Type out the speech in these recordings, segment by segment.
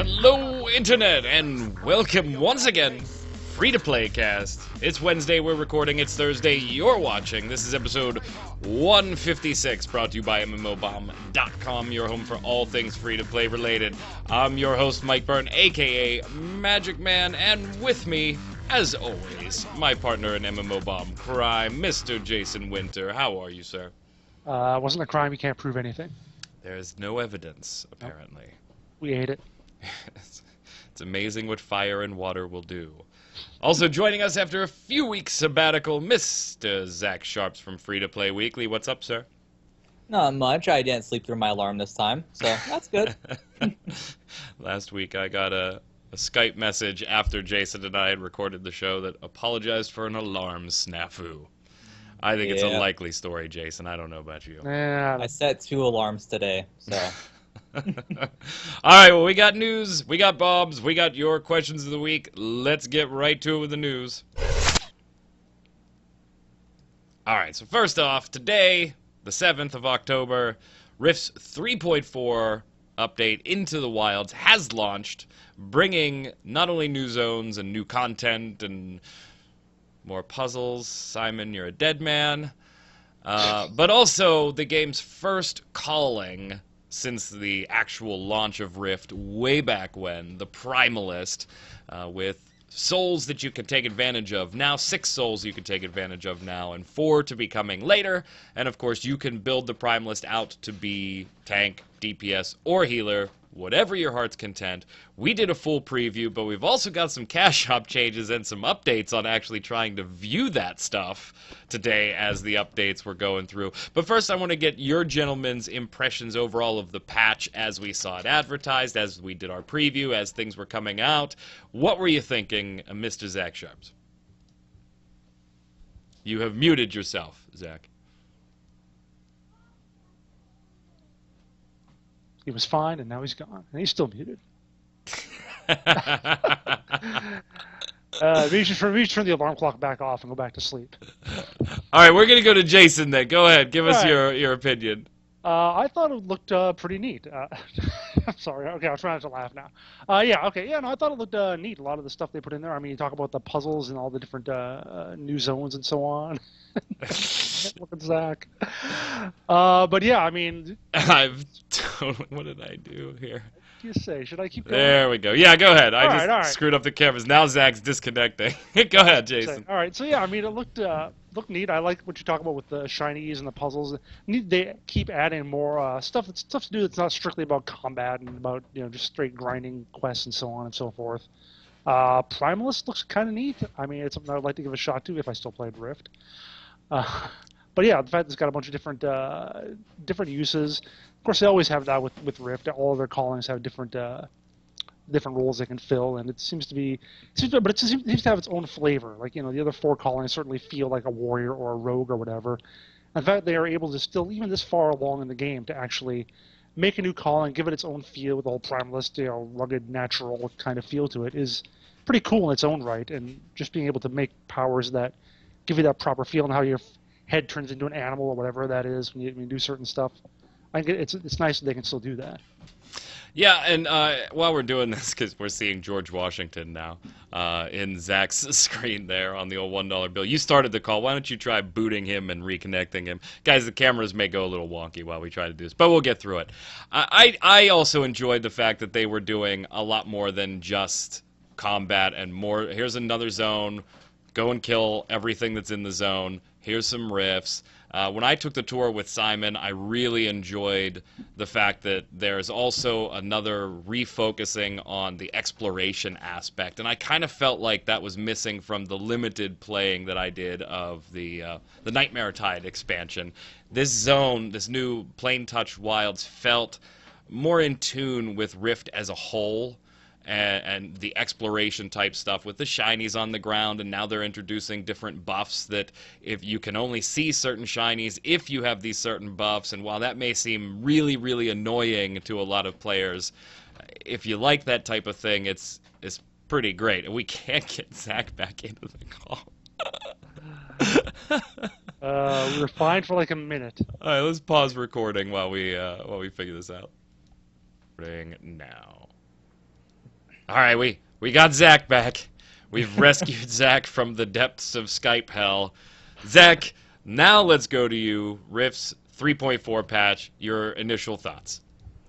Hello, Internet, and welcome once again, Free-to-Play Cast. It's Wednesday, we're recording, it's Thursday, you're watching. This is episode 156, brought to you by MMOBomb.com, your home for all things free-to-play related. I'm your host, Mike Byrne, aka Magicman, and with me, as always, my partner in MMO Bomb crime, Mr. Jason Winter. How are you, sir? Wasn't a crime, you can't prove anything. There's no evidence, apparently. Nope. We ate it. It's amazing what fire and water will do. Also joining us after a few weeks sabbatical, Mr. Zach Sharps from Free to Play Weekly. What's up, sir? Not much. I didn't sleep through my alarm this time, so that's good. Last week I got a Skype message after Jason and I had recorded the show that apologized for an alarm snafu. I think it's a likely story, Jason. I don't know about you. I set 2 alarms today, so... Alright, well, we got news, we got Bob's, we got your questions of the week. Let's get right to it with the news. Alright, so first off, today, the 7th of October, Rift's 3.4 update into the wilds has launched, bringing not only new zones and new content and more puzzles. Simon, you're a dead man. But also the game's first calling since the actual launch of Rift way back when, the Primalist, with souls that you can take advantage of now, 6 souls you can take advantage of now, and 4 to be coming later. And of course you can build the Primalist out to be tank, DPS, or healer, whatever your heart's content. We did a full preview, but we've also got some cash shop changes and some updates on actually trying to view that stuff today as the updates were going through. But first, I want to get your gentlemen's impressions overall of the patch as we saw it advertised, as we did our preview, as things were coming out. What were you thinking, Mr. Zach Sharps? You have muted yourself, Zach. He was fine, and now he's gone. And he's still muted. We should turn the alarm clock back off and go back to sleep. All right, we're going to go to Jason then. Go ahead. Give us your opinion. I thought it looked pretty neat. I'm sorry. Okay, I'll try not to laugh now. Yeah, okay. Yeah, no, I thought it looked neat. A lot of the stuff they put in there. I mean, you talk about the puzzles and all the different new zones and so on. Look at Zach. But yeah, I mean... What did I do here? What do you say? Should I keep going? There we go. Yeah, go ahead. I all right. screwed up the cameras. Now Zach's disconnecting. Go ahead, Jason. All right. So yeah, I mean, it looked neat. I like what you talk about with the shinies and the puzzles. They keep adding more stuff to do that's not strictly about combat and about just straight grinding quests and so on and so forth. Primalist looks kind of neat. I mean, it's something I'd like to give a shot to if I still played Rift. But yeah, the fact it's got a bunch of different uses. Of course, they always have that with Rift. All of their callings have different roles they can fill, and it seems to have its own flavor. Like the other 4 callings certainly feel like a warrior or a rogue or whatever. In fact, they are able to still, even this far along in the game, to actually make a new calling, give it its own feel with the whole Primalist, rugged, natural kind of feel to it is pretty cool in its own right. And just being able to make powers that give you that proper feel and how your head turns into an animal or whatever that is when you do certain stuff. I think it's nice that they can still do that. Yeah, and while we're doing this, because we're seeing George Washington now in Zach's screen there on the old $1 bill. You started the call. Why don't you try booting him and reconnecting him? Guys, the cameras may go a little wonky while we try to do this, but we'll get through it. I also enjoyed the fact that they were doing a lot more than just combat and more. Here's another zone. Go and kill everything that's in the zone. Here's some rifts. When I took the tour with Simon, I really enjoyed the fact that there's also another refocusing on the exploration aspect, and I kind of felt like that was missing from the limited playing that I did of the Nightmare Tide expansion. This zone, this new Plain Touch Wilds, felt more in tune with Rift as a whole. And the exploration type stuff with the shinies on the ground, and now they're introducing different buffs that if you can only see certain shinies if you have these certain buffs, and while that may seem really, really annoying to a lot of players, if you like that type of thing, it's pretty great. And we can't get Zach back into the call. We were fine for like a minute. All right, let's pause recording while we figure this out. Recording now. All right, we got Zach back. We've rescued Zach from the depths of Skype hell. Zach, now let's go to you. Rift's 3.4 patch. Your initial thoughts?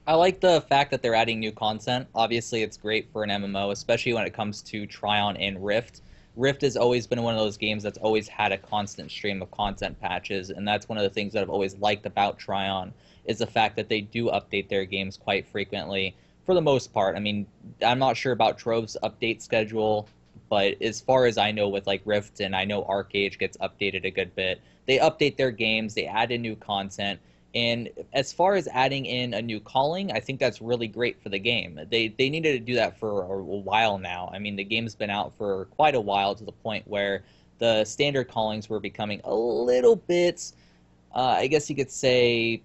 I like the fact that they're adding new content. Obviously, it's great for an MMO, especially when it comes to Trion and Rift. Rift has always been one of those games that's always had a constant stream of content patches, and that's one of the things that I've always liked about Trion, is the fact that they do update their games quite frequently, for the most part. I mean, I'm not sure about Trove's update schedule, but as far as I know with like Rift, and I know Arcade gets updated a good bit, they update their games, they add in new content, and as far as adding in a new calling, I think that's really great for the game. They needed to do that for a while now. I mean, the game's been out for quite a while, to the point where the standard callings were becoming a little bit, I guess you could say,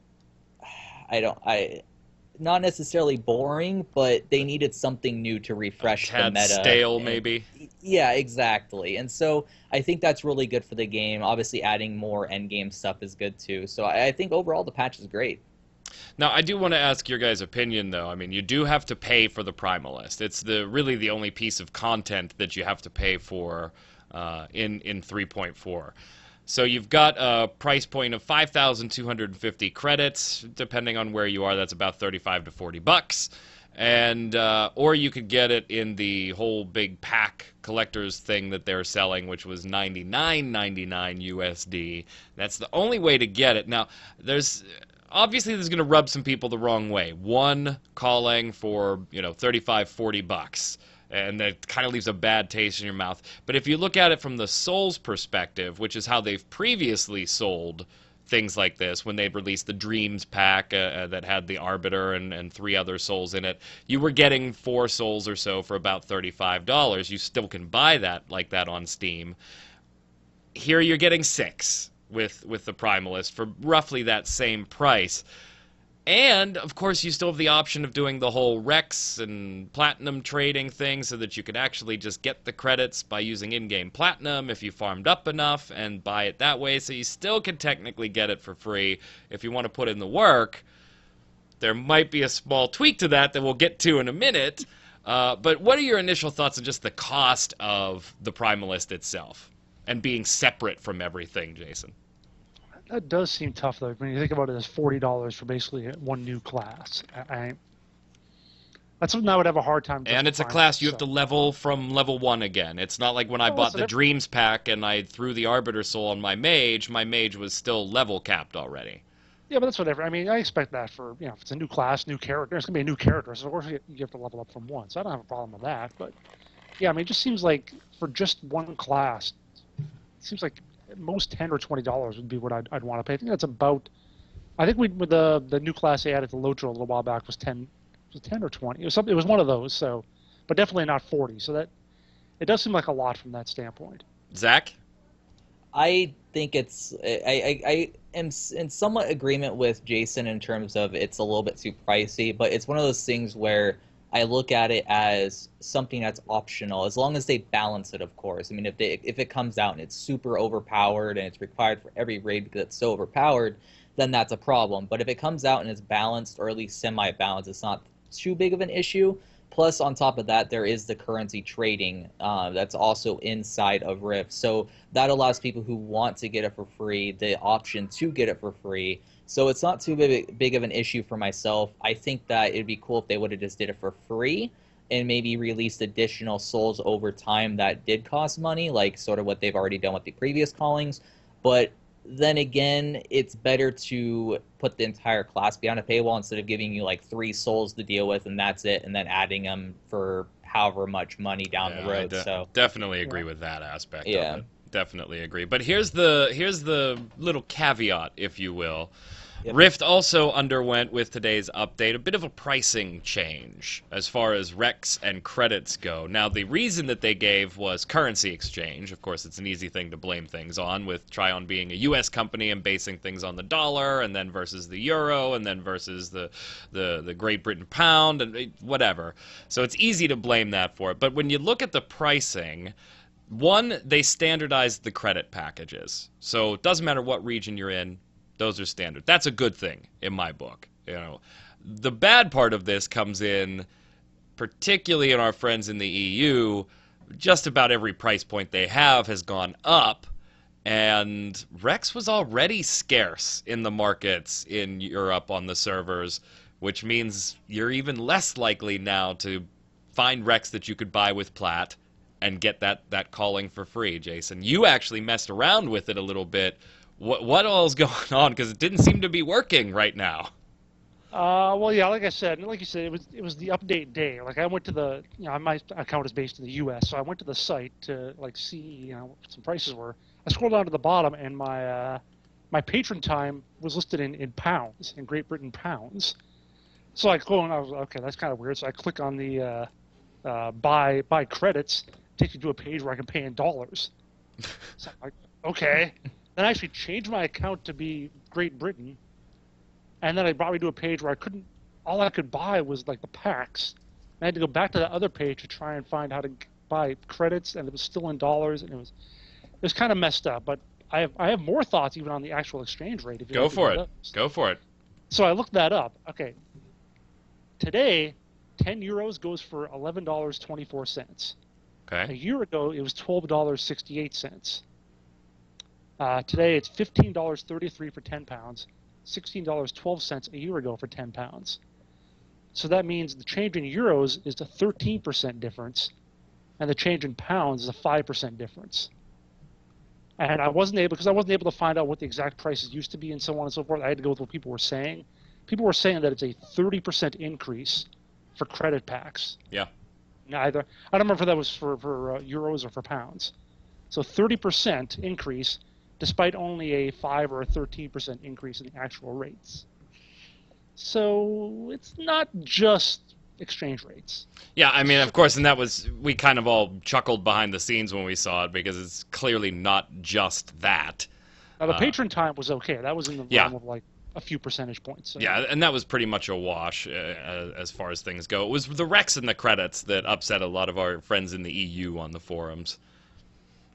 not necessarily boring, but they needed something new to refresh the meta. Stale, maybe? Yeah, exactly. And so I think that's really good for the game. Obviously, adding more endgame stuff is good too. So I think overall the patch is great. Now, I do want to ask your guys' opinion, though. I mean, you do have to pay for the Primalist. It's really the only piece of content that you have to pay for in 3.4. So you've got a price point of 5,250 credits. Depending on where you are, that's about 35 to 40 bucks. And or you could get it in the whole big pack collector's thing that they're selling, which was $99.99 USD. That's the only way to get it. Now, obviously this is going to rub some people the wrong way. One calling for 35, 40 bucks. And that kind of leaves a bad taste in your mouth. But if you look at it from the Souls perspective, which is how they've previously sold things like this, when they'd released the Dreams pack that had the Arbiter and 3 other souls in it, you were getting 4 souls or so for about $35. You still can buy that like that on Steam. Here you're getting 6 with the Primalist for roughly that same price. And, of course, you still have the option of doing the whole Rex and Platinum trading thing so that you could actually just get the credits by using in-game Platinum if you farmed up enough and buy it that way. So you still can technically get it for free if you want to put in the work. There might be a small tweak to that we'll get to in a minute. But what are your initial thoughts on just the cost of the Primalist itself and being separate from everything, Jason? That does seem tough, though. When you think about it as $40 for basically one new class, that's something I would have a hard time. And it's a class you have to level from level 1 again. It's not like when I bought the Dreams pack and I threw the Arbiter Soul on my mage was still level capped already. Yeah, but that's whatever. I mean, I expect that for, if it's a new class, new character, it's going to be a new character, so of course you have to level up from 1. So I don't have a problem with that. But, yeah, I mean, it just seems like for just one class, it seems like at most $10 or $20 would be what I'd want to pay. I think that's about. I think with the new class they added to Lojo a little while back was 10 or 20. It was something. It was one of those. So, but definitely not 40. So that it does seem like a lot from that standpoint. Zach, I think it's. I am in somewhat agreement with Jason in terms of it's a little bit too pricey, but it's one of those things where I look at it as something that's optional, as long as they balance it, of course. I mean, if it comes out and it's super overpowered and it's required for every raid because it's so overpowered, then that's a problem. But if it comes out and it's balanced, or at least semi-balanced, it's not too big of an issue. Plus, on top of that, there is the currency trading that's also inside of Rift. So that allows people who want to get it for free the option to get it for free. So it's not too big of an issue for myself. I think that it'd be cool if they would have just did it for free and maybe released additional souls over time that did cost money, like sort of what they've already done with the previous callings. But then again, it's better to put the entire class behind a paywall instead of giving you like 3 souls to deal with and that's it, and then adding them for however much money down the road. So definitely agree with that aspect of it. Definitely agree. But here's the little caveat, if you will. Yep. Rift also underwent, with today's update, a bit of a pricing change as far as Rex and credits go. Now, the reason that they gave was currency exchange. Of course, it's an easy thing to blame things on, with Trion being a U.S. company and basing things on the dollar, and then versus the euro, and then versus the Great Britain pound, and whatever. So it's easy to blame that for it. But when you look at the pricing, one, they standardized the credit packages. So it doesn't matter what region you're in, those are standard. That's a good thing in my book. The bad part of this comes in particularly in our friends in the EU, just about every price point they have has gone up. And Rex was already scarce in the markets in Europe on the servers, which means you're even less likely now to find Rex that you could buy with Plat and get that calling for free, Jason. You actually messed around with it a little bit. What all's going on? Because it didn't seem to be working right now. Well, yeah, like I said, like you said, it was the update day. Like I went to the, my account is based in the U.S., so I went to the site to like see, what some prices were. I scrolled down to the bottom, and my patron time was listed in pounds, in Great Britain pounds. So I go and I was okay, that's kind of weird. So I click on the buy credits, takes you to a page where I can pay in dollars. So I'm like, okay. Then I actually changed my account to be Great Britain. And then it brought me to a page where all I could buy was like the packs. And I had to go back to that other page to try and find how to buy credits, and it was still in dollars, and it was kind of messed up. But I have more thoughts even on the actual exchange rate. If you Go for it. Go for it. So I looked that up. Okay. Today, 10 euros goes for $11.24. Okay. A year ago, it was $12.68. Today, it's $15.33 for 10 pounds. $16.12 a year ago for 10 pounds. So that means the change in euros is a 13% difference, and the change in pounds is a 5% difference. And I wasn't able to find out what the exact prices used to be and so on and so forth. I had to go with what people were saying. People were saying that it's a 30% increase for credit packs. Yeah. I don't remember if that was for euros or for pounds. So 30% increase, despite only a 5 or a 13% increase in the actual rates. So it's not just exchange rates. Yeah, I mean, of course, and we kind of all chuckled behind the scenes when we saw it, because it's clearly not just that. Now, the patron time was okay. That was in the realm of like a few percentage points. So. Yeah, and that was pretty much a wash as far as things go. It was the Rex and the credits that upset a lot of our friends in the EU on the forums.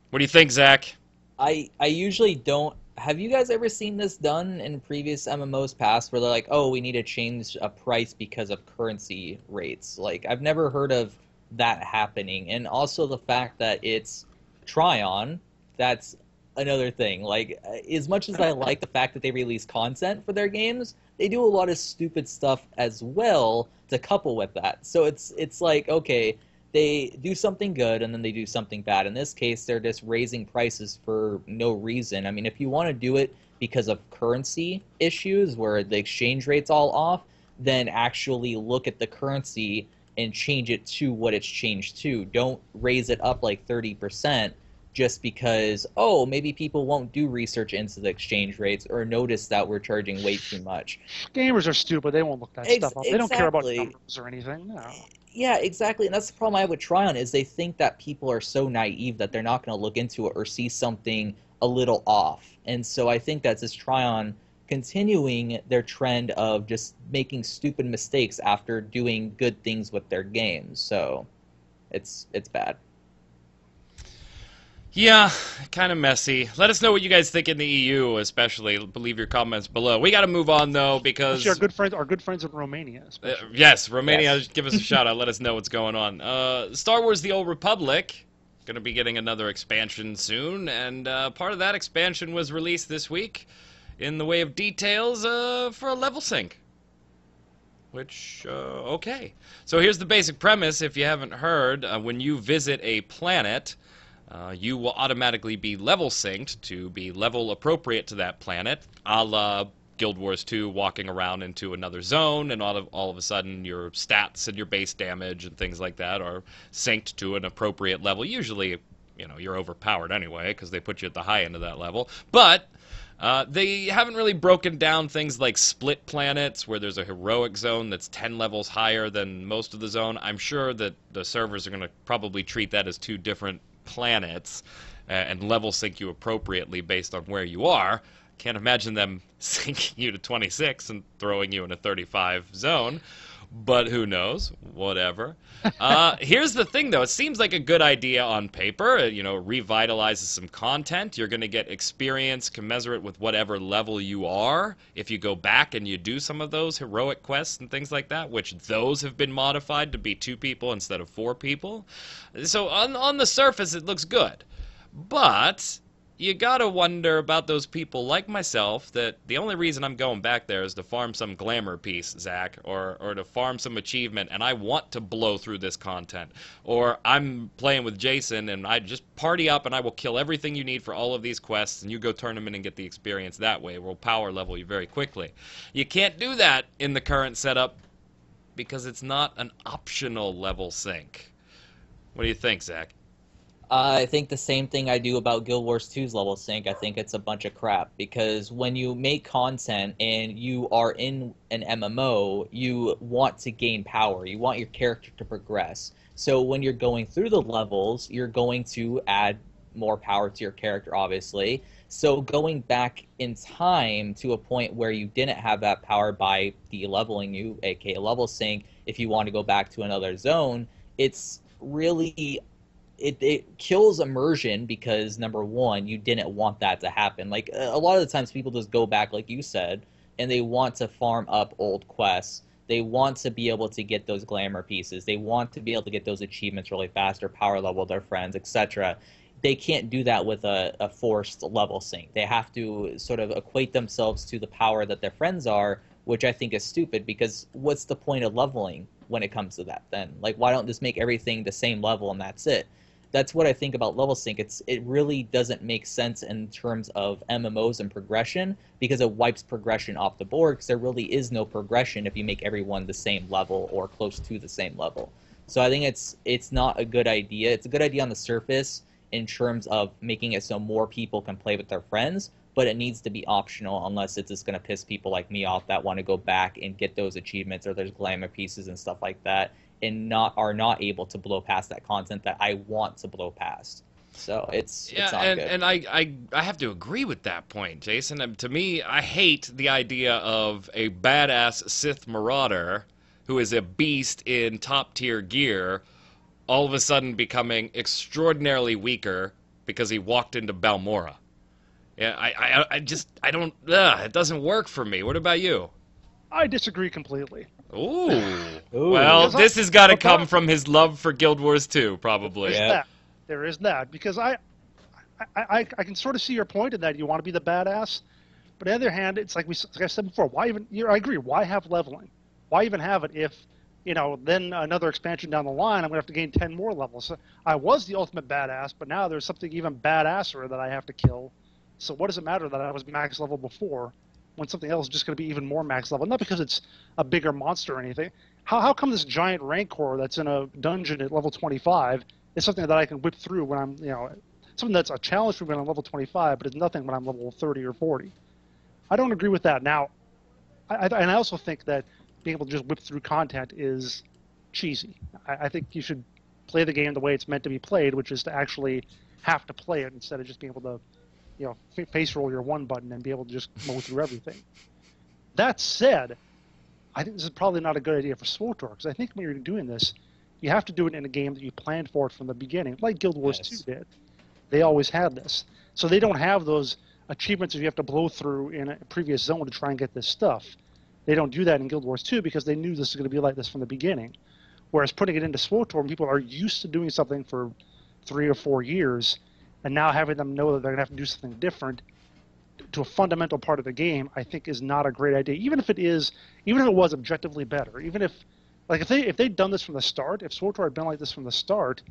What do you think, Zach? I usually don't. Have you guys ever seen this done in previous MMOs past where they're like, oh, we need to change a price because of currency rates? Like, I've never heard of that happening. And also the fact that it's Trion, that's another thing. Like, as much as I like the fact that they release content for their games, they do a lot of stupid stuff as well to couple with that. So it's like, okay, they do something good and then they do something bad. In this case, they're just raising prices for no reason. I mean, if you want to do it because of currency issues where the exchange rate's all off, then actually look at the currency and change it to what it's changed to. Don't raise it up like 30% just because, oh, maybe people won't do research into the exchange rates or notice that we're charging way too much. Gamers are stupid. They won't look that stuff up. They don't care about numbers or anything. No. Yeah, exactly. And that's the problem I have with Trion is they think that people are so naive that they're not going to look into it or see something a little off. And so I think that's just Trion continuing their trend of just making stupid mistakes after doing good things with their games. So it's bad. Yeah, kind of messy. Let us know what you guys think in the EU, especially. Leave your comments below. We got to move on though, because actually our good friends in Romania. Yes, Romania. Yes. Give us a shout out. Let us know what's going on. Star Wars: The Old Republic going to be getting another expansion soon, and part of that expansion was released this week in the way of details for a level sync. Which, okay. So here's the basic premise. If you haven't heard, when you visit a planet, you will automatically be level synced to be level appropriate to that planet, a la Guild Wars 2, walking around into another zone, and all of a sudden your stats and your base damage and things like that are synced to an appropriate level. Usually, you're overpowered anyway, because they put you at the high end of that level. But they haven't really broken down things like split planets, where there's a heroic zone that's 10 levels higher than most of the zone. I'm sure that the servers are going to probably treat that as two different planets and level sync you appropriately based on where you are. Can't imagine them syncing you to 26 and throwing you in a 35 zone. but who knows? Whatever. Here's the thing, though. It seems like a good idea on paper. You know, revitalizes some content. You're going to get experience commensurate with whatever level you are if you go back and you do some of those heroic quests and things like that, which those have been modified to be 2 people instead of 4 people. So on the surface, it looks good. But you gotta wonder about those people like myself that the only reason I'm going back there is to farm some glamour piece, Zach, or to farm some achievement, and I want to blow through this content. Or I'm playing with Jason, and I just party up, and I will kill everything you need for all of these quests, and you go turn them in and get the experience that way. We'll power level you very quickly. You can't do that in the current setup because it's not an optional level sync. What do you think, Zach? I think the same thing I do about Guild Wars 2's level sync. I think it's a bunch of crap because when you make content and you are in an MMO, you want to gain power. You want your character to progress. So when you're going through the levels, you're going to add more power to your character, obviously. So going back in time to a point where you didn't have that power by de-leveling you, aka level sync, if you want to go back to another zone, it's really... It kills immersion because, number one, you didn't want that to happen. Like, a lot of the times people just go back, like you said, and they want to farm up old quests. They want to be able to get those glamour pieces. They want to be able to get those achievements really fast or power level their friends, etc. They can't do that with a forced level sync. They have to sort of equate themselves to the power that their friends are, which I think is stupid because what's the point of leveling when it comes to that then? Like, why don't just make everything the same level and that's it? That's what I think about level sync. It really doesn't make sense in terms of MMOs and progression because it wipes progression off the board because there really is no progression if you make everyone the same level or close to the same level. So I think it's not a good idea. It's a good idea on the surface in terms of making it so more people can play with their friends, but it needs to be optional unless it's just going to piss people like me off that want to go back and get those achievements or there's glamour pieces and stuff like that and are not able to blow past that content that I want to blow past. So it's not good. And I have to agree with that point, Jason. To me, I hate the idea of a badass Sith Marauder who is a beast in top-tier gear all of a sudden becoming extraordinarily weaker because he walked into Balmora. Yeah, I don't, it doesn't work for me. What about you? I disagree completely. Ooh. Well, this has got to come from his love for Guild Wars 2, probably. There is that. Because I can sort of see your point in that you want to be the badass. But on the other hand, it's like I said before, why even, I agree, why have leveling? Why even have it if, then another expansion down the line, I'm going to have to gain 10 more levels. So I was the ultimate badass, but now there's something even badasser that I have to kill. So what does it matter that I was max level before when something else is just going to be even more max level? Not because it's a bigger monster or anything. How come this giant rancor that's in a dungeon at level 25 is something that I can whip through when I'm, something that's a challenge for me when I'm level 25, but it's nothing when I'm level 30 or 40? I don't agree with that. Now, and I also think that being able to just whip through content is cheesy. I think you should play the game the way it's meant to be played, which is to actually have to play it instead of just being able to face roll your one button and be able to just mow through everything. That said, I think this is probably not a good idea for SWTOR, because I think when you're doing this, you have to do it in a game that you planned for it from the beginning, like Guild Wars 2 did. They always had this. So they don't have those achievements that you have to blow through in a previous zone to try and get this stuff. They don't do that in Guild Wars 2 because they knew this was going to be like this from the beginning. Whereas putting it into SWTOR, when people are used to doing something for 3 or 4 years, and now having them know that they're going to have to do something different to a fundamental part of the game, I think is not a great idea. Even if it was objectively better, even if, like, if they'd done this from the start, if SWTOR had been like this from the start,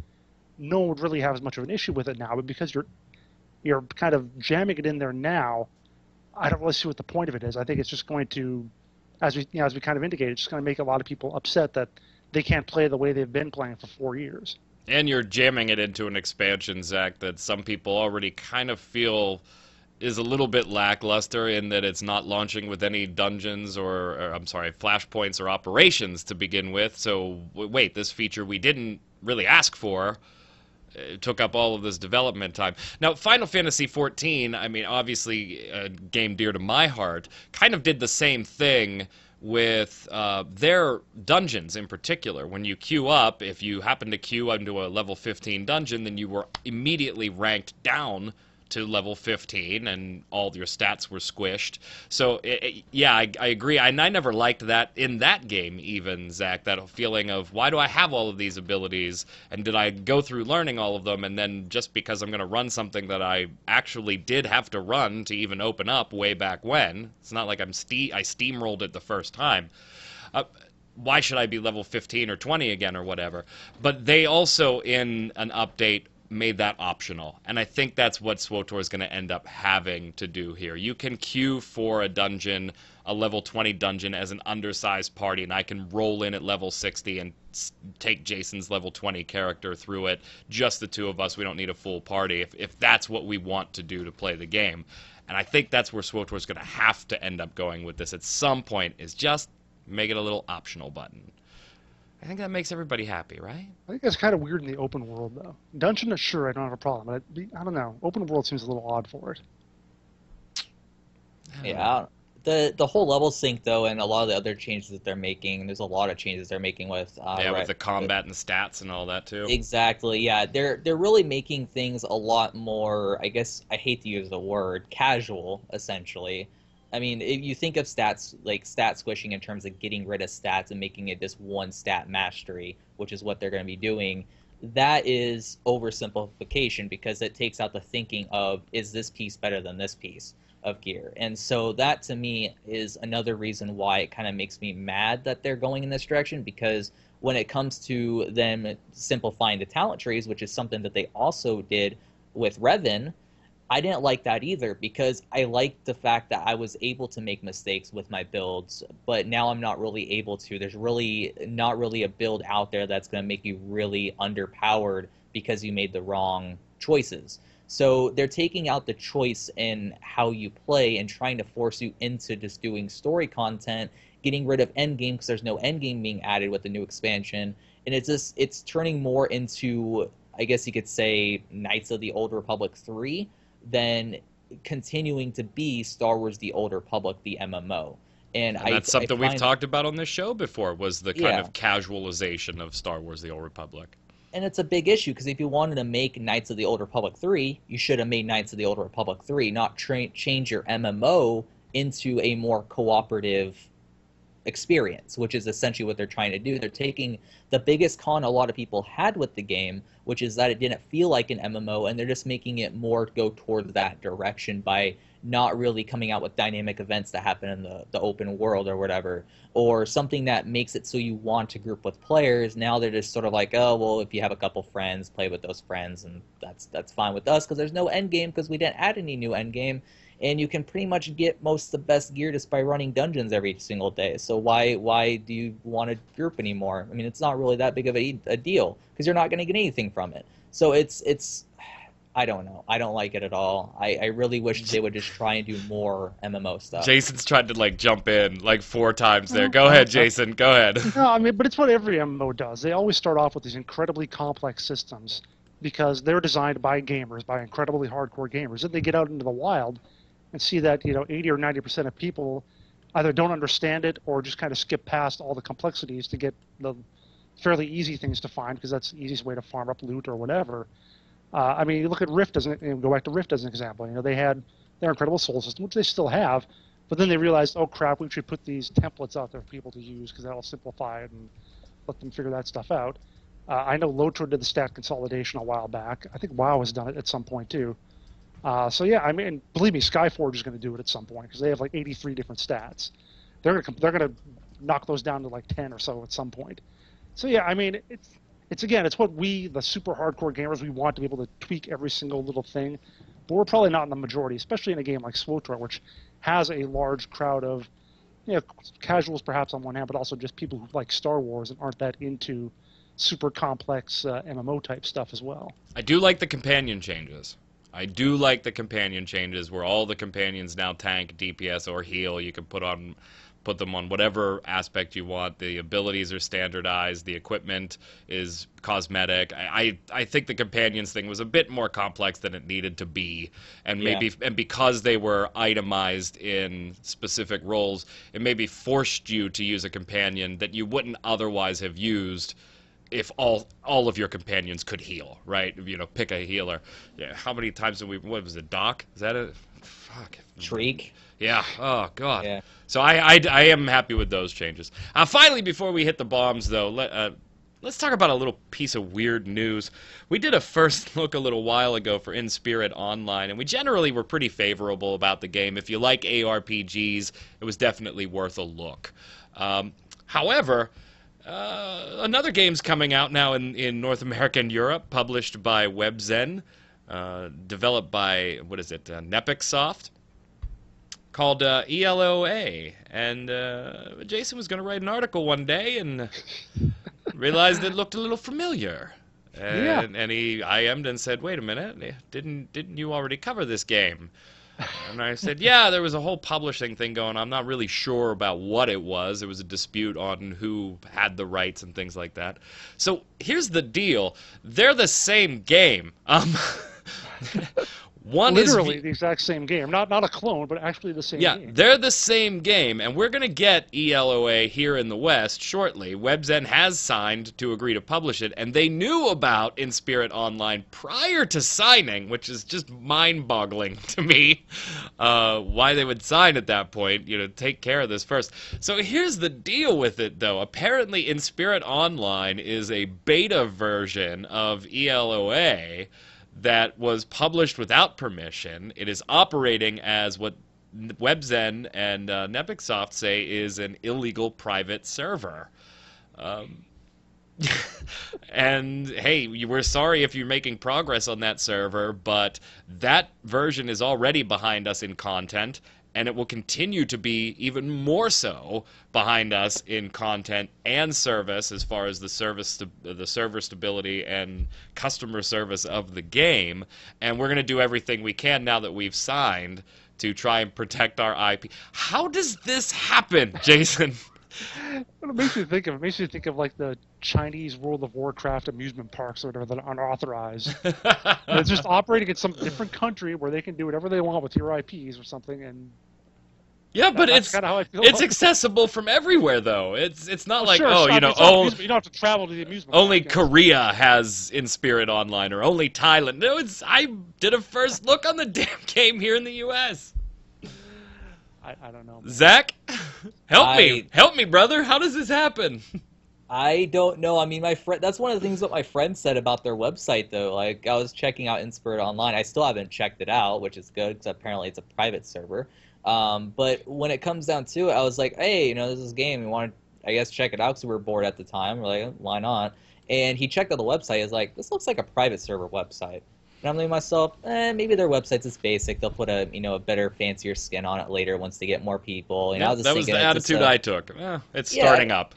no one would really have as much of an issue with it now. But because you're kind of jamming it in there now, I don't really see what the point of it is. I think it's just going to, as we kind of indicated, it's just going to make a lot of people upset that they can't play the way they've been playing for 4 years. And you're jamming it into an expansion, Zach, that some people already kind of feel is a little bit lackluster in that it's not launching with any dungeons or flashpoints or operations to begin with. So, wait, this feature we didn't really ask for took up all of this development time. Now, Final Fantasy XIV, I mean, obviously a game dear to my heart, kind of did the same thing with their dungeons in particular. When you queue up, if you happen to queue into a level 15 dungeon, then you were immediately ranked down to level 15, and all your stats were squished. So, yeah, I agree. And I never liked that in that game even, Zach, that feeling of, why do I have all of these abilities, and did I go through learning all of them, and then just because I'm going to run something that I actually did have to run to even open up way back when, it's not like I steamrolled it the first time. Why should I be level 15 or 20 again or whatever? But they also, in an update, made that optional, and I think that's what SWTOR is going to end up having to do here. You can queue for a dungeon, a level 20 dungeon, as an undersized party, and I can roll in at level 60 and take Jason's level 20 character through it, just the two of us. We don't need a full party if that's what we want to do to play the game. And I think that's where SWTOR is going to have to end up going with this at some point, is just make it a little optional button. I think that makes everybody happy, right? I think that's kind of weird in the open world, though. Dungeon, sure, I don't have a problem. But I don't know. Open world seems a little odd for it. Yeah. The whole level sync, though, and a lot of the other changes that they're making, there's a lot of changes they're making with... with the combat and stats and all that, too. Exactly, yeah. They're really making things a lot more, I guess, I hate to use the word, casual, essentially. I mean, if you think of stats, like stat squishing in terms of getting rid of stats and making it just one stat mastery, which is what they're going to be doing, that is oversimplification, because it takes out the thinking of, is this piece better than this piece of gear? And so that, to me, is another reason why it kind of makes me mad that they're going in this direction, because when it comes to them simplifying the talent trees, which is something that they also did with Revan, I didn't like that either, because I liked the fact that I was able to make mistakes with my builds, but now I'm not really able to. There's really not really a build out there that's going to make you really underpowered because you made the wrong choices. So they're taking out the choice in how you play and trying to force you into just doing story content, getting rid of endgame because there's no endgame being added with the new expansion, and it's turning more into, I guess you could say, Knights of the Old Republic 3, than continuing to be Star Wars The Old Republic, the MMO. And that's something we've talked about on this show before, was the kind of casualization of Star Wars The Old Republic. And it's a big issue, because if you wanted to make Knights of the Old Republic 3, you should have made Knights of the Old Republic 3, not change your MMO into a more cooperative experience, which is essentially what they're trying to do. They're taking the biggest con a lot of people had with the game, which is that it didn't feel like an MMO, and they're just making it more go toward that direction by not really coming out with dynamic events that happen in the open world or whatever, or something that makes it so you want to group with players. Now they're just sort of like, oh, well, if you have a couple friends, play with those friends, and that's fine with us, because there's no end game, because we didn't add any new end game. And you can pretty much get most of the best gear just by running dungeons every single day. So why do you want to group anymore? I mean, it's not really that big of a deal, because you're not going to get anything from it. So it's I don't know. I don't like it at all. I really wish they would just try and do more MMO stuff. Jason's tried to jump in 4 times there. Go ahead, Jason. Go ahead. No, I mean, but it's what every MMO does. They always start off with these incredibly complex systems because they're designed by gamers, by incredibly hardcore gamers. Then they get out into the wild and see that 80 or 90% of people either don't understand it or just kind of skip past all the complexities to get the fairly easy things to find, because that's the easiest way to farm up loot or whatever. I mean, you look at Rift go back to Rift as an example. They had their incredible soul system, which they still have, but then they realized, oh crap, we should put these templates out there for people to use, because that'll simplify it and let them figure that stuff out. I know LOTRO did the stat consolidation a while back. I think WoW has done it at some point too. So yeah, I mean, believe me, Skyforge is going to do it at some point, because they have 83 different stats. They're going to knock those down to 10 or so at some point. So yeah, I mean, it's what we, the super hardcore gamers, we want to be able to tweak every single little thing, but we're probably not in the majority, especially in a game like SWTOR, which has a large crowd of casuals perhaps on one hand, but also just people who like Star Wars and aren't that into super complex MMO type stuff as well. I do like the companion changes. I do like the companion changes where all the companions now tank, DPS, or heal. You can put on put them on whatever aspect you want. The abilities are standardized. The equipment is cosmetic. I think the companions thing was a bit more complex than it needed to be, and because they were itemized in specific roles, it maybe forced you to use a companion that you wouldn't otherwise have used if all of your companions could heal, right? You know, pick a healer. Yeah, how many times did what was it, Doc? Is that it? Fuck. Shriek. Yeah. Oh, God. Yeah. So I am happy with those changes. Finally, before we hit the bombs, though, let's talk about a little piece of weird news. We did a first look a little while ago for Inspirit Online, and we generally were pretty favorable about the game. If you like ARPGs, it was definitely worth a look. However, another game's coming out now in North America and Europe, published by WebZen, developed by, Nepicsoft, called ELOA. And Jason was going to write an article one day and realized it looked a little familiar. And he IM'd and said, wait a minute, didn't you already cover this game? And I said, yeah, there was a whole publishing thing going on. I'm not really sure about what it was. There was a dispute on who had the rights and things like that. So here's the deal. They're the same game. Literally the exact same game. Not a clone, but actually the same game. Yeah, they're the same game, and we're going to get ELOA here in the West shortly. WebZen has signed to agree to publish it, and they knew about Inspirit Online prior to signing, which is just mind-boggling to me, why they would sign at that point, take care of this first. So here's the deal with it, though. Apparently, Inspirit Online is a beta version of ELOA that was published without permission. It is operating as what WebZen and Nepicsoft say is an illegal private server. And hey, we're sorry if you're making progress on that server, but that version is already behind us in content, and it will continue to be even more so behind us in content and service as far as the server stability and customer service of the game. And we're going to do everything we can now that we've signed to try and protect our IP. How does this happen, Jason? What it makes me think of? It makes me think of like the Chinese World of Warcraft amusement parks or whatever that are unauthorized. And it's just operating in some different country where they can do whatever they want with your IPs or something, and yeah, but that's kind of how I feel. It's accessible from everywhere, though. It's not like, sure, you don't have to travel to the amusement only park, Korea has Inspirit Online or only Thailand. No, I did a first look on the damn game here in the U.S. I don't know, man. Zach, help me, brother. How does this happen? I don't know. I mean, that's one of the things that my friend said about their website, though. Like, I was checking out Inspirit Online. I still haven't checked it out, which is good because apparently it's a private server. But when it comes down to it, I was like, hey, this is a game. We want to, I guess, check it out because we were bored at the time. We're like, why not? And he checked out the website. He's like, this looks like a private server website. And I'm thinking to myself, maybe their website's just basic. They'll put a better, fancier skin on it later once they get more people. Yeah, that was the attitude I took. It's starting up.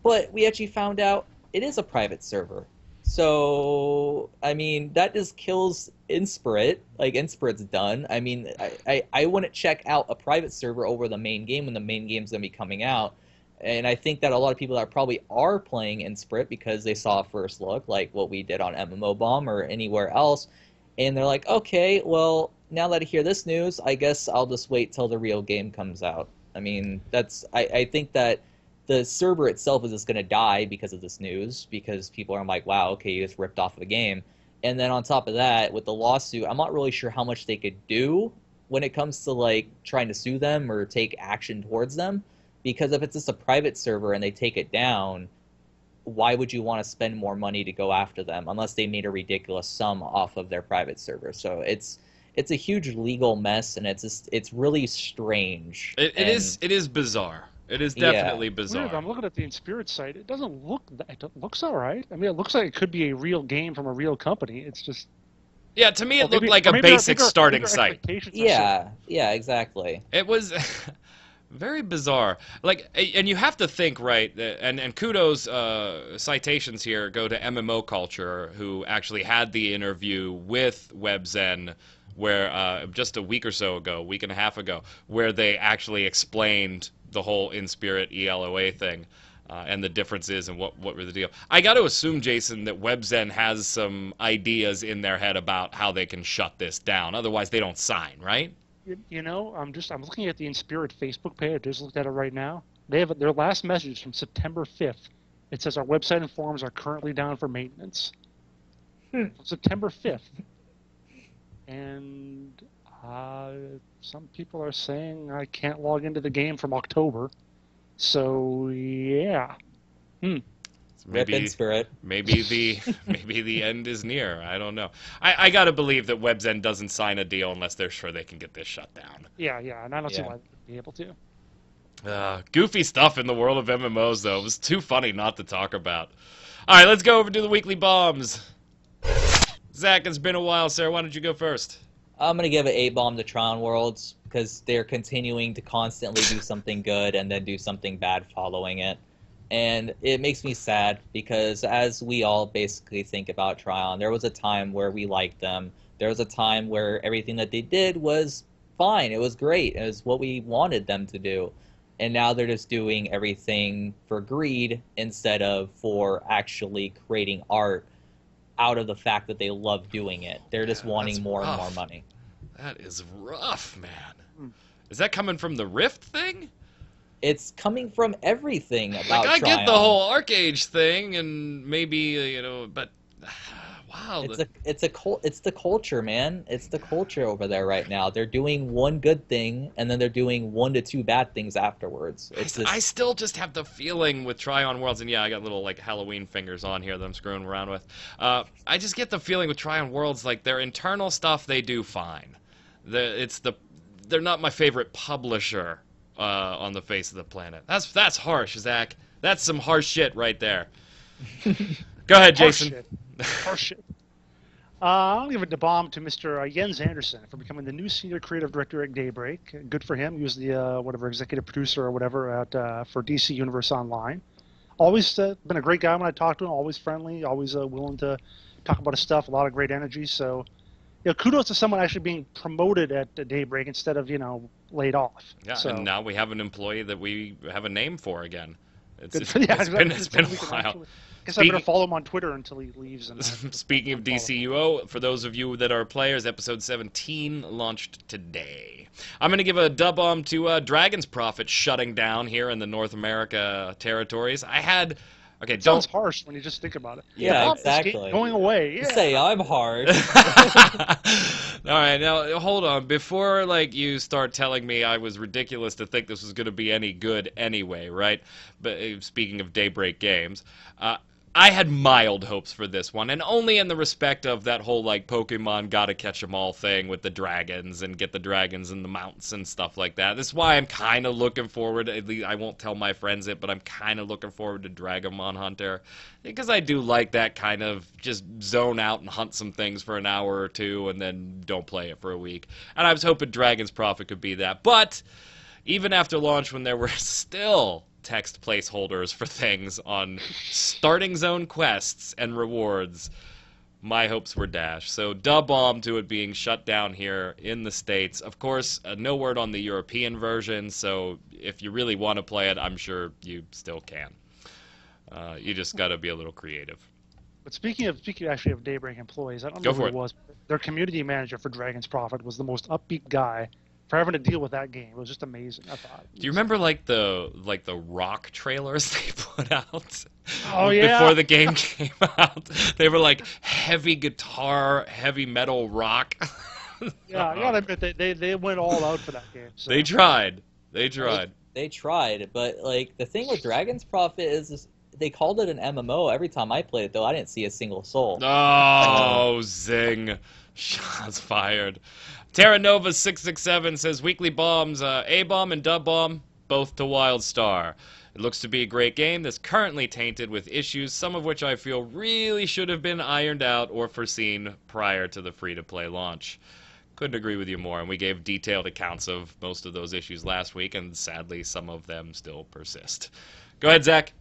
But we actually found out it is a private server. So, I mean, that just kills Inspirit. Like, Inspirit's done. I mean, I wouldn't check out a private server over the main game when the main game's going to be coming out. And I think that a lot of people that probably are playing Inspirit because they saw a first look, like what we did on MMO Bomb or anywhere else, and they're like, okay, well, now that I hear this news, I guess I'll just wait till the real game comes out. I mean, I think that the server itself is just going to die because of this news, because people are like, wow, okay, you just ripped off the game. And then on top of that, with the lawsuit, I'm not really sure how much they could do when it comes to, like, trying to sue them or take action towards them. Because if it's just a private server and they take it down, why would you want to spend more money to go after them unless they made a ridiculous sum off of their private server? So it's a huge legal mess, and it's really strange. It is bizarre. It is definitely bizarre. Weird, I'm looking at the Inspirit site. It doesn't look. It looks all right. I mean, it looks like it could be a real game from a real company. It's just. Yeah, to me it looked like a basic starting site. Yeah, exactly. It was. Very bizarre. Like, and you have to think, right, and kudos, citations here go to MMO Culture, who actually had the interview with WebZen where just a week or so ago, week and a half ago, where they actually explained the whole Inspirit ELOA thing. And the differences and what were the deal. I got to assume, Jason, that WebZen has some ideas in their head about how they can shut this down. Otherwise, they don't sign, right? You know, I'm looking at the Inspirit Facebook page. I just looked at it right now. They have their last message from September 5th. It says our website and forums are currently down for maintenance. September 5th. And some people are saying I can't log into the game from October. So yeah. So Rip Inspirit. Maybe the end is near. I don't know. I gotta believe that WebZen doesn't sign a deal unless they're sure they can get this shut down. Yeah, and I don't see why they'd be able to. Goofy stuff in the world of MMOs, though. It was too funny not to talk about. All right, let's go over to the weekly bombs. Zach, it's been a while, sir. Why don't you go first? I'm going to give an 8-bomb to Trion Worlds because they're continuing to constantly do something good and then do something bad following it. And it makes me sad because as we all basically think about Trion, there was a time where we liked them. There was a time where everything that they did was fine. It was great. It was what we wanted them to do. And now they're just doing everything for greed instead of for actually creating art out of the fact that they love doing it. They're just wanting more and more money. That is rough, man. Is that coming from the Rift thing? It's coming from everything about I Trion. get the whole Arcage thing, and maybe but wow. It's the culture, man. It's the culture over there right now. They're doing one good thing, and then they're doing 1 to 2 bad things afterwards. I still just have the feeling with Trion Worlds, and I got little like Halloween fingers on here that I'm screwing around with. I just get the feeling with Trion Worlds, like their internal stuff they do fine. They're not my favorite publisher on the face of the planet. That's harsh, Zach. That's some harsh shit right there. Go ahead, Jason. Harsh shit. I'll give it the bomb to Mr. Jens Anderson for becoming the new senior creative director at Daybreak. Good for him. He was the executive producer or whatever for DC Universe Online. Always been a great guy when I talked to him. Always friendly. Always willing to talk about his stuff. A lot of great energy. So, kudos to someone actually being promoted at Daybreak instead of laid off. Yeah, so, and now we have an employee that we have a name for again. It's been a while. I guess I better follow him on Twitter until he leaves. Speaking of DCUO, for those of you that are players, episode 17 launched today. I'm going to give a dub bomb to Dragon's Prophet shutting down here in the North America territories. Okay, sounds harsh when you just think about it. Yeah, exactly. Going away. Yeah. Say I'm hard. All right, now hold on. Before you start telling me I was ridiculous to think this was going to be any good anyway, right? But speaking of Daybreak Games, I had mild hopes for this one, and only in the respect of that whole Pokemon gotta catch 'em all thing with the dragons and get the dragons in the mounts and stuff like that. This is why I'm kind of looking forward, at least I won't tell my friends it, but I'm kind of looking forward to Dragonmon Hunter, because I do like that kind of just zone out and hunt some things for an hour or two and then don't play it for a week. And I was hoping Dragon's Prophet could be that, but even after launch, when there were still text placeholders for things on starting zone quests and rewards, my hopes were dashed. So dub bomb to it being shut down here in the States. Of course, no word on the European version, so if you really want to play it, I'm sure you still can. You just got to be a little creative. But speaking actually of Daybreak employees, I don't know who it was. Their community manager for Dragon's Prophet was the most upbeat guy for having to deal with that game. It was just amazing, I thought. Do you remember the rock trailers they put out? Oh yeah. Before the game came out, they were heavy guitar, heavy metal rock. Yeah, I gotta admit they went all out for that game. So. They tried, They tried, but the thing with Dragon's Prophet is they called it an MMO. Every time I played it, though, I didn't see a single soul. Oh, zing! Shots fired. Terra Nova 667 says weekly bombs, A-bomb and dub bomb, both to WildStar. It looks to be a great game that's currently tainted with issues, some of which I feel really should have been ironed out or foreseen prior to the free-to-play launch. Couldn't agree with you more, and we gave detailed accounts of most of those issues last week, and sadly some of them still persist. Go ahead, Zach.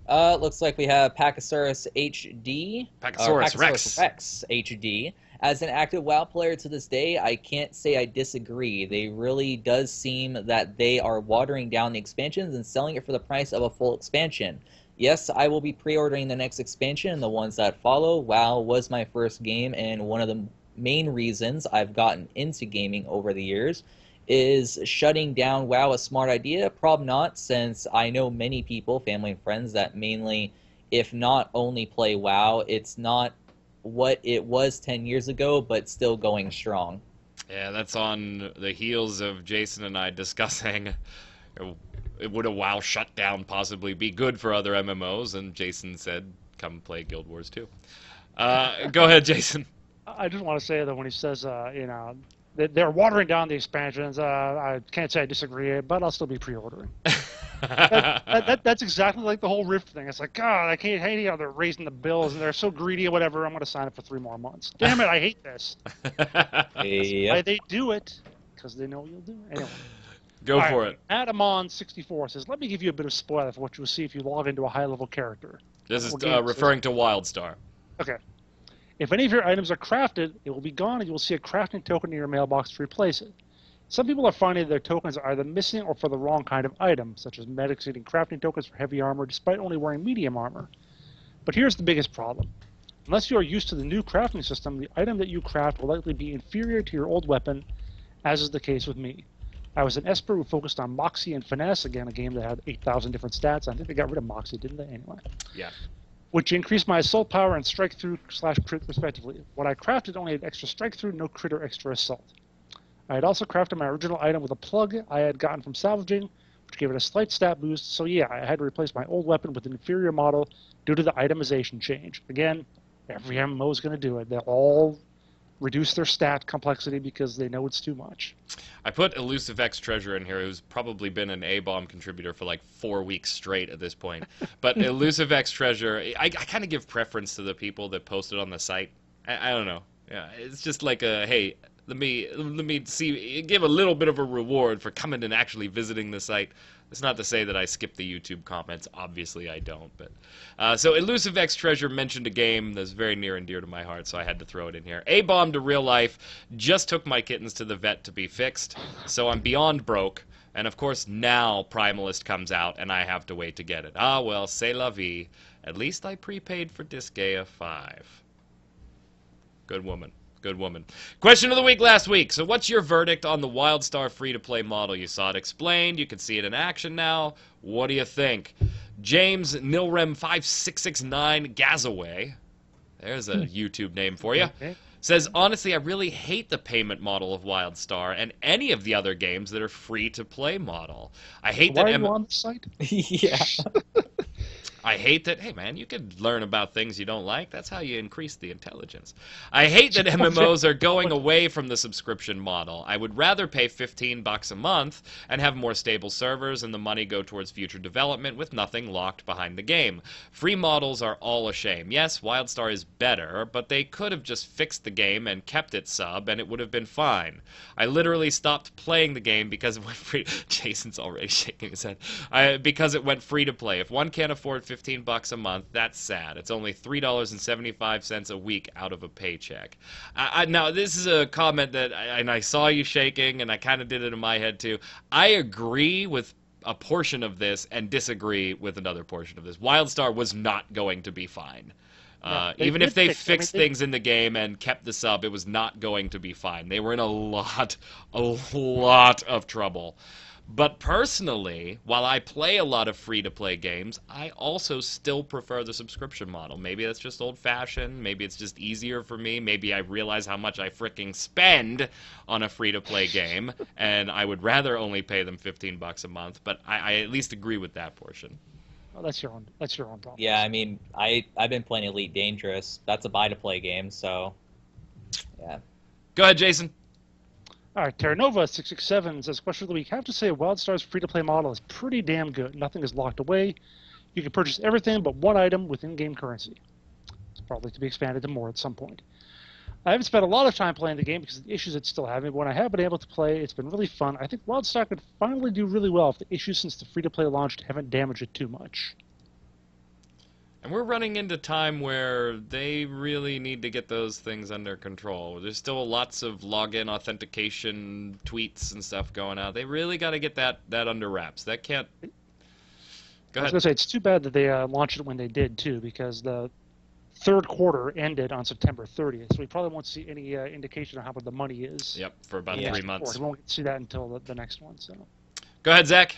Looks like we have Pachosaurus HD. Pachosaurus Rex Rex HD. as an active WoW player to this day, I can't say I disagree. They really does seem that they are watering down the expansions and selling it for the price of a full expansion. Yes, I will be pre-ordering the next expansion and the ones that follow. WoW was my first game, and one of the main reasons I've gotten into gaming over the years is shutting down WoW a smart idea? Probably not, since I know many people, family and friends, that mainly, if not only play WoW, it's not what it was 10 years ago, but still going strong. Yeah, that's on the heels of Jason and I discussing would a WoW shutdown possibly be good for other MMOs, and Jason said, come play Guild Wars 2. Go ahead, Jason. I just want to say that when he says, you know, they're watering down the expansions, I can't say I disagree, but I'll still be pre-ordering. That's exactly like the whole Rift thing. It's like, God, I can't hate how they're raising the bills and they're so greedy or whatever. I'm going to sign up for 3 more months. Damn it, I hate this. Yep. Why they do it? Because they know you'll do it. Anyway. Go for it. Adamon64 says, let me give you a bit of spoiler for what you'll see if you log into a high-level character. This is referring to WildStar. Okay. If any of your items are crafted, it will be gone and you will see a crafting token in your mailbox to replace it. Some people are finding that their tokens are either missing or for the wrong kind of item, such as medics needing crafting tokens for heavy armor despite only wearing medium armor. But here's the biggest problem. Unless you are used to the new crafting system, the item that you craft will likely be inferior to your old weapon, as is the case with me. I was an Esper who focused on Moxie and Finesse, again a game that had 8,000 different stats. I think they got rid of Moxie, didn't they? Anyway. Yeah. Which increased my assault power and strike through / crit respectively. What I crafted only had extra strike through, no crit or extra assault. I had also crafted my original item with a plug I had gotten from salvaging, which gave it a slight stat boost, so yeah, I had to replace my old weapon with an inferior model due to the itemization change. Again, every MMO is going to do it. They'll all reduce their stat complexity because they know it's too much. I put Elusive X Treasure in here, who's probably been an A-bomb contributor for like 4 weeks straight at this point. But Elusive X Treasure, I kind of give preference to the people that post it on the site. I don't know. Yeah, it's just like a, hey, let me see, give a little bit of a reward for coming and actually visiting the site. It's not to say that I skip the YouTube comments. Obviously, I don't. But so Elusive X Treasure mentioned a game that's very near and dear to my heart, so I had to throw it in here. A-bomb to real life. Just took my kittens to the vet to be fixed, so I'm beyond broke. And of course, now Primalist comes out, and I have to wait to get it. Ah, well, c'est la vie. At least I prepaid for Disgaea 5. Good woman. Good woman. Question of the week last week. So what's your verdict on the WildStar free-to-play model? You saw it explained. You can see it in action now. What do you think? James Nilrem5669 Gazaway. There's a YouTube name for you. Okay. Says, honestly, I really hate the payment model of WildStar and any of the other games that are free-to-play model. I hate Why that... are you on the site? Yeah. I hate that, hey man, you can learn about things you don't like. That's how you increase the intelligence. I hate that MMOs are going away from the subscription model. I would rather pay $15 a month and have more stable servers and the money go towards future development with nothing locked behind the game. Free models are all a shame. Yes, WildStar is better, but they could have just fixed the game and kept it sub and it would have been fine. I literally stopped playing the game because it went free. Jason's already shaking his head. Because it went free to play. If one can't afford $15 a month, that's sad. It's only $3.75 a week out of a paycheck. Now, this is a comment that, and I saw you shaking, and I kind of did it in my head too. I agree with a portion of this and disagree with another portion of this. WildStar was not going to be fine. No, even if they fixed I mean, things in the game and kept the sub, it was not going to be fine. They were in a lot of trouble. But personally, while I play a lot of free-to-play games, I also still prefer the subscription model. Maybe that's just old-fashioned. Maybe it's just easier for me. Maybe I realize how much I fricking spend on a free-to-play game, and I would rather only pay them $15 a month. But I at least agree with that portion. Oh, that's your own problem. Yeah, I mean, I've been playing Elite Dangerous. That's a buy-to-play game, so yeah. Go ahead, Jason. All right, Terranova667 says, question of the week. I have to say, WildStar's free-to-play model is pretty damn good. Nothing is locked away. You can purchase everything but one item with in-game currency. It's probably to be expanded to more at some point. I haven't spent a lot of time playing the game because of the issues it's still having, but when I have been able to play, it's been really fun. I think WildStar could finally do really well if the issues since the free-to-play launch haven't damaged it too much. And we're running into time where they really need to get those things under control. There's still lots of login authentication tweets and stuff going out. They really got to get that under wraps. That can't... Go I was ahead. going to say, it's too bad that they launched it when they did, too, because the third quarter ended on September 30th, so we probably won't see any indication of how much the money is. Yep, for about Yeah. 3 months. We won't see that until the next one. So. Go ahead, Zach.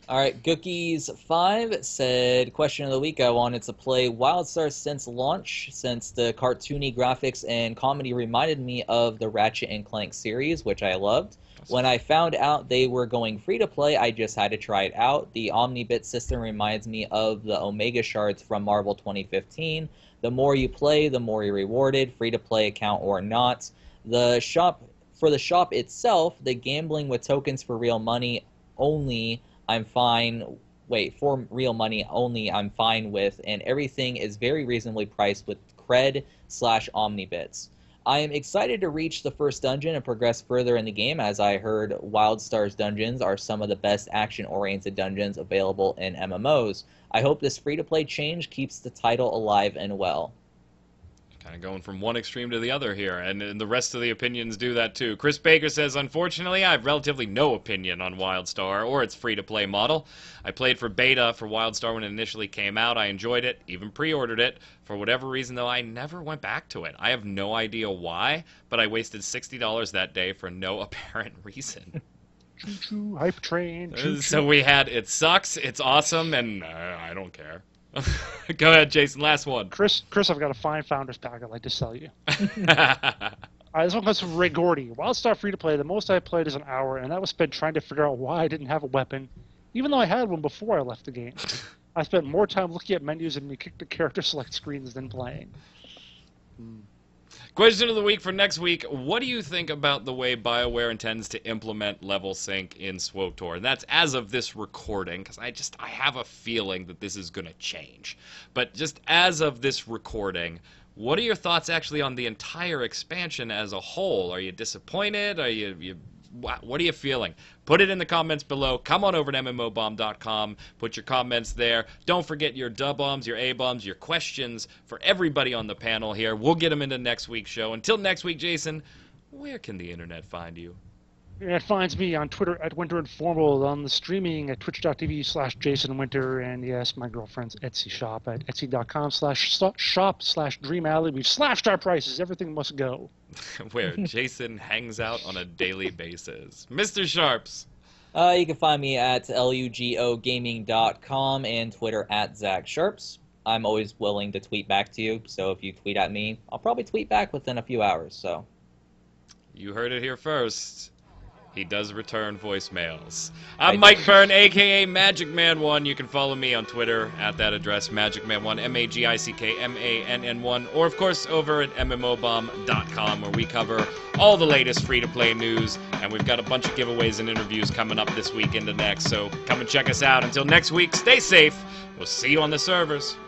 All right, Gookies5 said, question of the week, I wanted to play WildStar since launch, since the cartoony graphics and comedy reminded me of the Ratchet and Clank series, which I loved. When I found out they were going free-to-play, I just had to try it out. The Omnibit system reminds me of the Omega Shards from Marvel 2015. The more you play, the more you're rewarded, free-to-play account or not. For the shop itself, the gambling with tokens for real money only, I'm fine. For real money only, I'm fine with, and everything is very reasonably priced with cred/Omnibits. I am excited to reach the first dungeon and progress further in the game, as I heard WildStar's dungeons are some of the best action-oriented dungeons available in MMOs. I hope this free-to-play change keeps the title alive and well. Kind of going from one extreme to the other here, and the rest of the opinions do that too. Chris Baker says, unfortunately, I have relatively no opinion on WildStar or its free-to-play model. I played for beta for WildStar when it initially came out. I enjoyed it, even pre-ordered it. For whatever reason, though, I never went back to it. I have no idea why, but I wasted $60 that day for no apparent reason. Choo-choo, hype train, choo-choo. So we had, it sucks, it's awesome, and I don't care. Go ahead, Jason. Last one. Chris, I've got a fine Founders pack I'd like to sell you. This one comes from Ray Gordy. WildStar free-to-play, the most I played is an hour, and that was spent trying to figure out why I didn't have a weapon, even though I had one before I left the game. I spent more time looking at menus and kick the character select screens than playing. Question of the week for next week. What do you think about the way BioWare intends to implement level sync in SWTOR? And that's as of this recording, because I have a feeling that this is going to change. But just as of this recording, what are your thoughts actually on the entire expansion as a whole? Are you disappointed? Are you what are you feeling? Put it in the comments below. Come on over to mmobomb.com. Put your comments there. Don't forget your bombs, your A-bombs, your questions for everybody on the panel here. We'll get them into next week's show. Until next week, Jason, where can the internet find you? It finds me on Twitter at Winter Informal, on the streaming at twitch.tv/JasonWinter, and yes, my girlfriend's Etsy shop at etsy.com/shop/Dream Alley. We've slashed our prices. Everything must go. Where Jason hangs out on a daily basis. Mr. Sharps. You can find me at lugogaming.com and Twitter at Zach Sharps. I'm always willing to tweet back to you, so if you tweet at me, I'll probably tweet back within a few hours. So You heard it here first. He does return voicemails. I'm Mike Byrne, a.k.a. magicman1. You can follow me on Twitter at that address, magicman1, MAGICKMANN1, or, of course, over at mmobomb.com, where we cover all the latest free-to-play news, and we've got a bunch of giveaways and interviews coming up this week into next, so come and check us out. Until next week, stay safe. We'll see you on the servers.